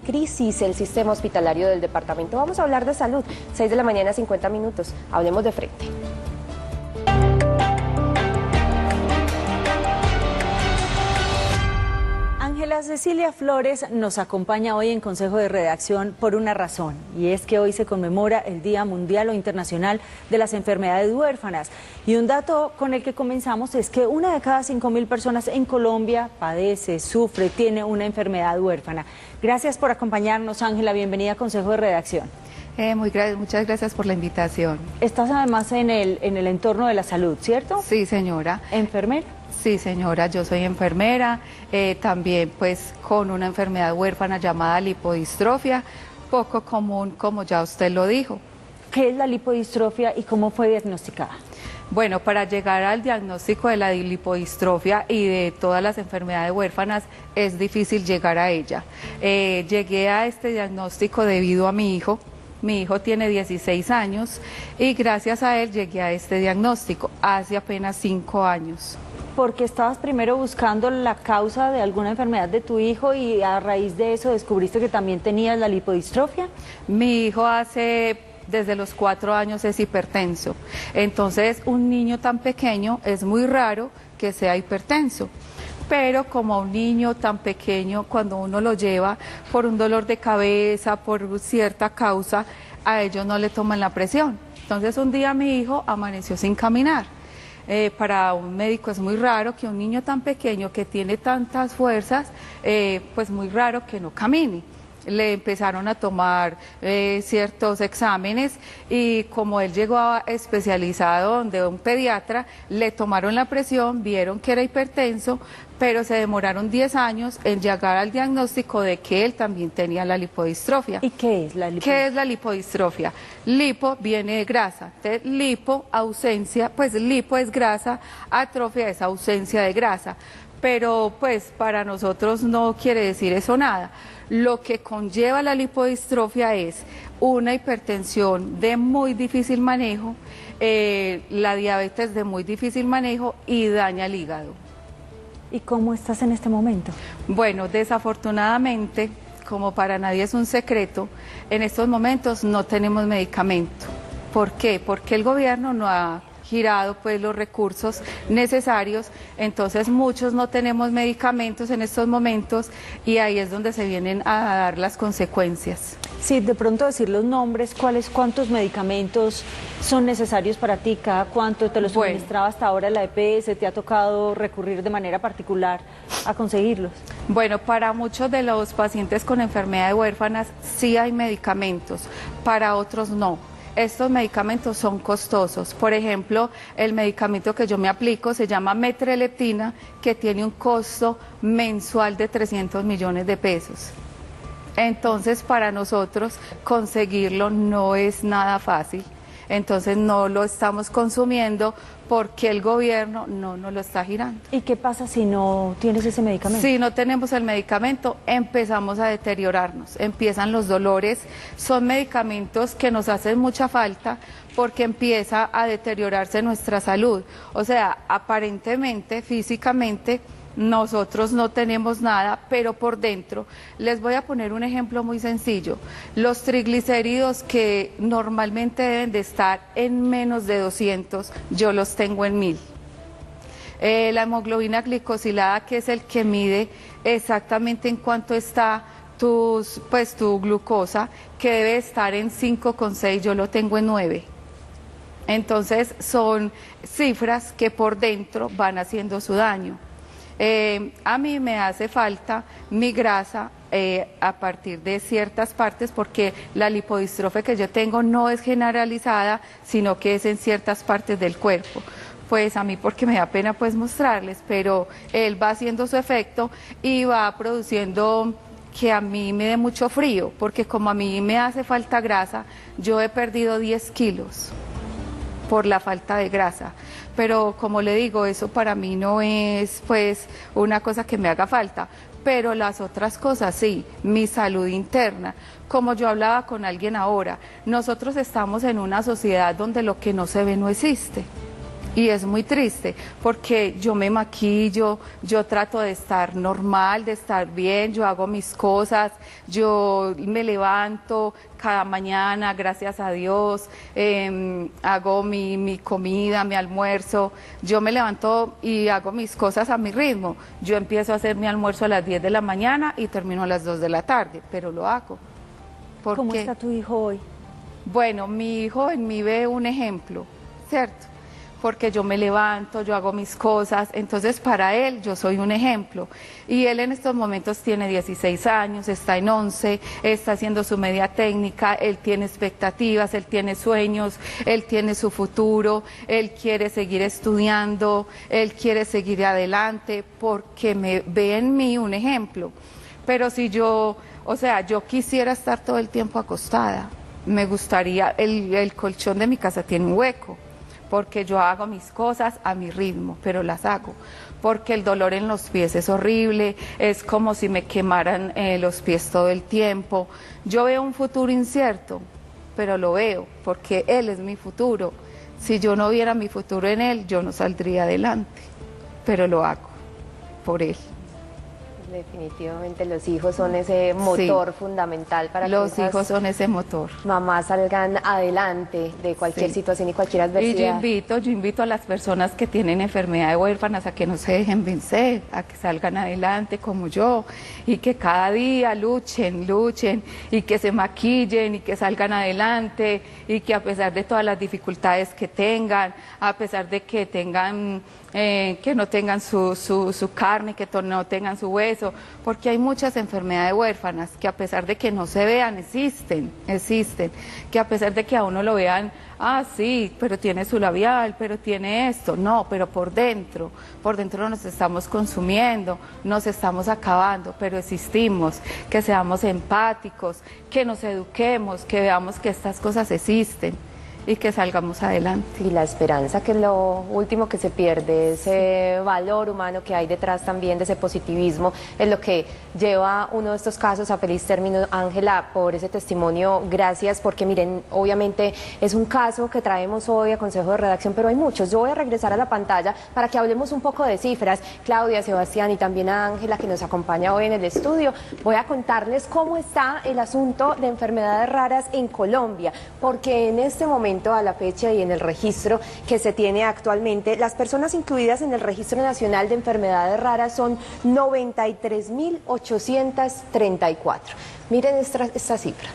Crisis el sistema hospitalario del departamento. Vamos a hablar de salud. 6 de la mañana, 50 minutos. Hablemos de frente. Ángela Cecilia Flores nos acompaña hoy en Consejo de Redacción por una razón, y es que hoy se conmemora el Día Mundial o Internacional de las Enfermedades Huérfanas. Y un dato con el que comenzamos es que 1 de cada 5.000 personas en Colombia padece, sufre, tiene una enfermedad huérfana. Gracias por acompañarnos, Ángela. Bienvenida a Consejo de Redacción. Muchas gracias por la invitación. Estás además en el entorno de la salud, ¿cierto? Sí, señora. ¿Enfermera? Sí, señora, yo soy enfermera, también pues con una enfermedad huérfana llamada lipodistrofia, poco común como ya usted lo dijo. ¿Qué es la lipodistrofia y cómo fue diagnosticada? Bueno, para llegar al diagnóstico de la lipodistrofia y de todas las enfermedades huérfanas es difícil llegar a ella. Llegué a este diagnóstico debido a mi hijo. Mi hijo tiene 16 años y gracias a él llegué a este diagnóstico hace apenas 5 años. Porque estabas primero buscando la causa de alguna enfermedad de tu hijo y a raíz de eso descubriste que también tenías la lipodistrofia. Mi hijo desde los 4 años es hipertenso, entonces un niño tan pequeño es muy raro que sea hipertenso. Pero como a un niño tan pequeño, cuando uno lo lleva por un dolor de cabeza, por cierta causa, a ellos no le toman la presión. Entonces un día mi hijo amaneció sin caminar. Para un médico es muy raro que un niño tan pequeño que tiene tantas fuerzas, pues muy raro que no camine. Le empezaron a tomar ciertos exámenes y como él llegó especializado donde un pediatra, le tomaron la presión, vieron que era hipertenso, pero se demoraron 10 años en llegar al diagnóstico de que él también tenía la lipodistrofia. ¿Y qué es la lipodistrofia? ¿Qué es la lipodistrofia? Lipo viene de grasa, entonces lipo, ausencia, pues lipo es grasa, atrofia es ausencia de grasa, pero pues para nosotros no quiere decir eso nada. Lo que conlleva la lipodistrofia es una hipertensión de muy difícil manejo, la diabetes de muy difícil manejo y daña el hígado. ¿Y cómo estás en este momento? Bueno, desafortunadamente, como para nadie es un secreto, en estos momentos no tenemos medicamento. ¿Por qué? Porque el gobierno no ha girado pues los recursos necesarios, entonces muchos no tenemos medicamentos en estos momentos y ahí es donde se vienen a dar las consecuencias. Sí, de pronto decir los nombres, cuántos medicamentos son necesarios para ti, cada cuánto te los suministraba hasta ahora la EPS, te ha tocado recurrir de manera particular a conseguirlos. Bueno, para muchos de los pacientes con enfermedades huérfanas sí hay medicamentos, para otros no. Estos medicamentos son costosos. Por ejemplo, el medicamento que yo me aplico se llama metreleptina, que tiene un costo mensual de 300 millones de pesos. Entonces, para nosotros conseguirlo no es nada fácil. Entonces no lo estamos consumiendo porque el gobierno no nos lo está girando. ¿Y qué pasa si no tienes ese medicamento? Si no tenemos el medicamento, empezamos a deteriorarnos, empiezan los dolores. Son medicamentos que nos hacen mucha falta porque empieza a deteriorarse nuestra salud. O sea, aparentemente, físicamente, nosotros no tenemos nada, pero por dentro, les voy a poner un ejemplo muy sencillo. Los triglicéridos que normalmente deben de estar en menos de 200, yo los tengo en 1000. La hemoglobina glicosilada, que es el que mide exactamente en cuánto está tu glucosa, que debe estar en 5,6, yo lo tengo en 9. Entonces son cifras que por dentro van haciendo su daño. A mí me hace falta mi grasa a partir de ciertas partes porque la lipodistrofia que yo tengo no es generalizada, sino que es en ciertas partes del cuerpo. Pues a mí porque me da pena pues mostrarles, pero él va haciendo su efecto y va produciendo que a mí me dé mucho frío, porque como a mí me hace falta grasa, yo he perdido 10 kilos por la falta de grasa. Pero como le digo, eso para mí no es pues una cosa que me haga falta, pero las otras cosas sí, mi salud interna. Como yo hablaba con alguien ahora, nosotros estamos en una sociedad donde lo que no se ve no existe. Y es muy triste porque yo me maquillo, yo trato de estar normal, de estar bien, yo hago mis cosas, yo me levanto cada mañana, gracias a Dios, hago mi comida, mi almuerzo, yo me levanto y hago mis cosas a mi ritmo. Yo empiezo a hacer mi almuerzo a las 10 de la mañana y termino a las 2 de la tarde, pero lo hago. ¿Cómo está tu hijo hoy? Bueno, mi hijo en mí ve un ejemplo, ¿cierto? Porque yo me levanto, yo hago mis cosas, entonces para él yo soy un ejemplo. Y él en estos momentos tiene 16 años, está en 11, está haciendo su media técnica, él tiene expectativas, él tiene sueños, él tiene su futuro, él quiere seguir estudiando, él quiere seguir adelante porque me ve en mí un ejemplo. Pero si yo, o sea, yo quisiera estar todo el tiempo acostada, me gustaría, el colchón de mi casa tiene un hueco, porque yo hago mis cosas a mi ritmo, pero las hago, porque el dolor en los pies es horrible, es como si me quemaran los pies todo el tiempo. Yo veo un futuro incierto, pero lo veo, porque él es mi futuro. Si yo no viera mi futuro en él, yo no saldría adelante, pero lo hago por él. Definitivamente los hijos son ese motor fundamental para que los hijos son ese motor. Mamás salgan adelante de cualquier situación y cualquier adversidad. Y yo invito a las personas que tienen enfermedades huérfanas a que no se dejen vencer, a que salgan adelante como yo y que cada día luchen y que se maquillen y que salgan adelante y que a pesar de todas las dificultades que tengan, a pesar de que tengan que no tengan su carne, que no tengan su hueso, porque hay muchas enfermedades huérfanas que a pesar de que no se vean, existen, que a pesar de que a uno lo vean, sí, pero tiene su labial, pero tiene esto, no, pero por dentro nos estamos consumiendo, nos estamos acabando, pero existimos, que seamos empáticos, que nos eduquemos, que veamos que estas cosas existen y que salgamos adelante. Y la esperanza, que es lo último que se pierde, ese valor humano que hay detrás también de ese positivismo, es lo que lleva uno de estos casos a feliz término. Ángela, por ese testimonio, gracias, porque miren, obviamente es un caso que traemos hoy a Consejo de Redacción, pero hay muchos. Yo voy a regresar a la pantalla para que hablemos un poco de cifras. Claudia, Sebastián y también a Ángela, que nos acompaña hoy en el estudio, voy a contarles cómo está el asunto de enfermedades raras en Colombia, porque en este momento, a la fecha y en el registro que se tiene actualmente, las personas incluidas en el Registro Nacional de Enfermedades Raras son 93.834. Miren esta cifra.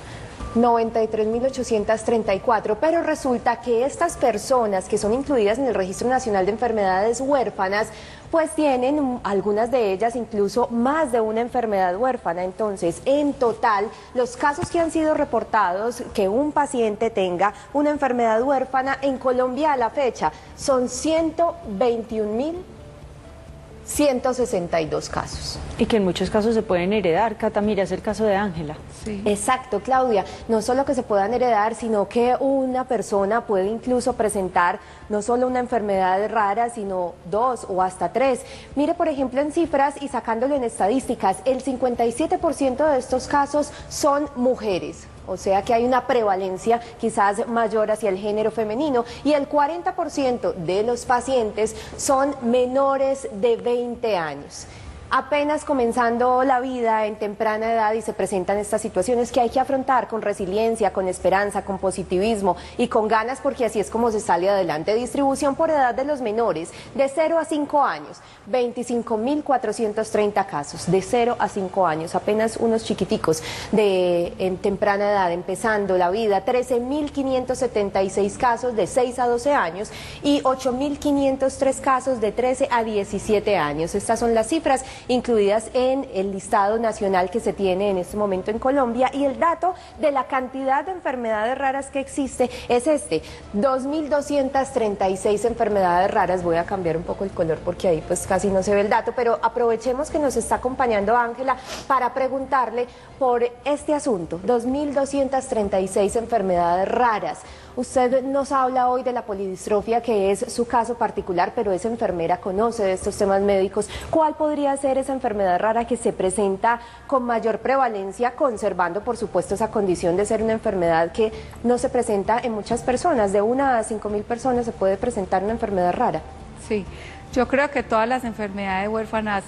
93.834, pero resulta que estas personas que son incluidas en el Registro Nacional de Enfermedades Huérfanas, pues tienen algunas de ellas incluso más de una enfermedad huérfana. Entonces, en total, los casos que han sido reportados que un paciente tenga una enfermedad huérfana en Colombia a la fecha son 121.162 casos. Y que en muchos casos se pueden heredar. Cata, mira, es el caso de Ángela. Sí. Exacto, Claudia. No solo que se puedan heredar, sino que una persona puede incluso presentar no solo una enfermedad rara, sino 2 o hasta 3. Mire, por ejemplo, en cifras y sacándolo en estadísticas, el 57% de estos casos son mujeres. O sea que hay una prevalencia quizás mayor hacia el género femenino, y el 40% de los pacientes son menores de 20 años. Apenas comenzando la vida en temprana edad y se presentan estas situaciones que hay que afrontar con resiliencia, con esperanza, con positivismo y con ganas, porque así es como se sale adelante. Distribución por edad de los menores de 0 a 5 años, 25.430 casos, de 0 a 5 años, apenas unos chiquiticos en temprana edad, empezando la vida, 13.576 casos de 6 a 12 años y 8.503 casos de 13 a 17 años. Estas son las cifras incluidas en el listado nacional que se tiene en este momento en Colombia, y el dato de la cantidad de enfermedades raras que existe es 2.236 enfermedades raras. Voy a cambiar un poco el color porque ahí pues casi no se ve el dato, pero aprovechemos que nos está acompañando Ángela para preguntarle por este asunto, 2.236 enfermedades raras. Usted nos habla hoy de la polidistrofia, que es su caso particular, pero es enfermera, conoce de estos temas médicos. ¿Cuál podría ser ser esa enfermedad rara que se presenta con mayor prevalencia, conservando por supuesto esa condición de ser una enfermedad que no se presenta en muchas personas? De 1 a 5.000 personas se puede presentar una enfermedad rara. Sí, yo creo que todas las enfermedades huérfanas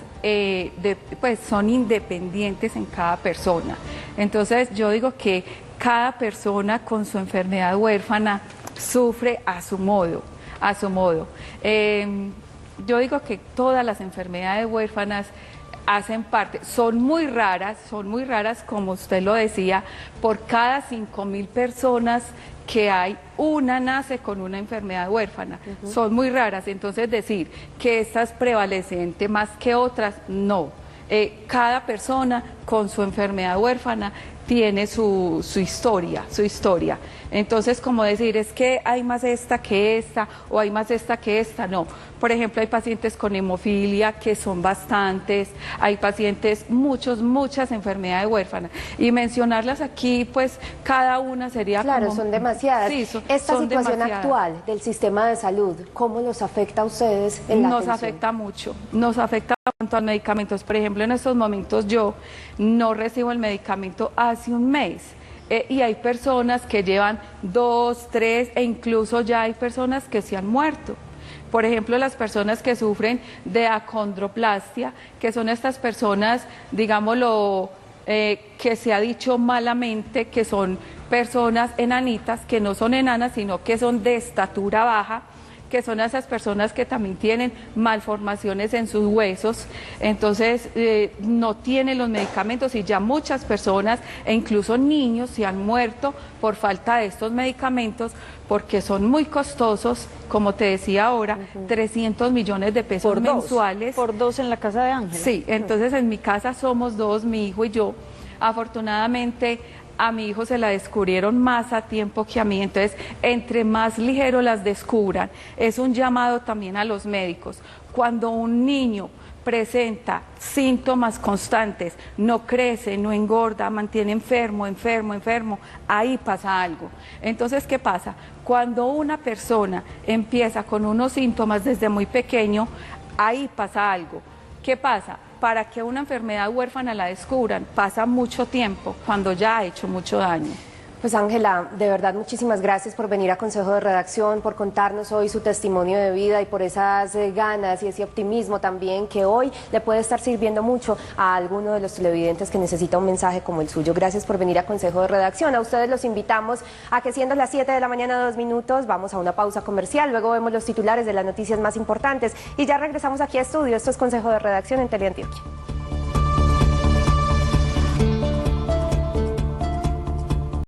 pues son independientes en cada persona. Entonces yo digo que cada persona con su enfermedad huérfana sufre a su modo, a su modo. Yo digo que todas las enfermedades huérfanas hacen parte, son muy raras, como usted lo decía, por cada 5.000 personas que hay, una nace con una enfermedad huérfana. Son muy raras, entonces decir que esta es prevalecente más que otras, no. Cada persona con su enfermedad huérfana tiene su historia. Entonces, como decir, es que hay más esta que esta, o hay más esta que esta, no. Por ejemplo, hay pacientes con hemofilia, que son bastantes, hay pacientes, muchas enfermedades huérfanas. Y mencionarlas aquí, pues, cada una sería claro, como... son demasiadas. Sí, Esta son situación demasiadas. actual del sistema de salud, ¿cómo los afecta a ustedes en la Nos atención? afecta mucho, nos afecta cuanto a medicamentos. Por ejemplo, en estos momentos yo no recibo el medicamento hace un mes. Y hay personas que llevan 2, 3 e incluso ya hay personas que se han muerto. Por ejemplo, las personas que sufren de acondroplastia, que son estas personas, digámoslo, que se ha dicho malamente que son personas enanitas, que no son enanas, sino que son de estatura baja, que son esas personas que también tienen malformaciones en sus huesos, entonces no tienen los medicamentos, y ya muchas personas e incluso niños se han muerto por falta de estos medicamentos, porque son muy costosos, como te decía ahora, 300 millones de pesos mensuales. Por 2 en la casa de Ángela. Sí, entonces en mi casa somos 2, mi hijo y yo. Afortunadamente a mi hijo se la descubrieron más a tiempo que a mí, entonces entre más ligero las descubran, es un llamado también a los médicos. Cuando un niño presenta síntomas constantes, no crece, no engorda, mantiene enfermo, ahí pasa algo. Entonces, ¿qué pasa? Cuando una persona empieza con unos síntomas desde muy pequeño, ahí pasa algo. ¿Qué pasa? Para que una enfermedad huérfana la descubran, pasa mucho tiempo, cuando ya ha hecho mucho daño. Pues Ángela, de verdad muchísimas gracias por venir a Consejo de Redacción, por contarnos hoy su testimonio de vida y por esas ganas y ese optimismo también que hoy le puede estar sirviendo mucho a alguno de los televidentes que necesita un mensaje como el suyo. Gracias por venir a Consejo de Redacción. A ustedes los invitamos a que, siendo las 7 de la mañana 2 minutos, vamos a una pausa comercial, luego vemos los titulares de las noticias más importantes y ya regresamos aquí a estudio. Esto es Consejo de Redacción en Teleantioquia.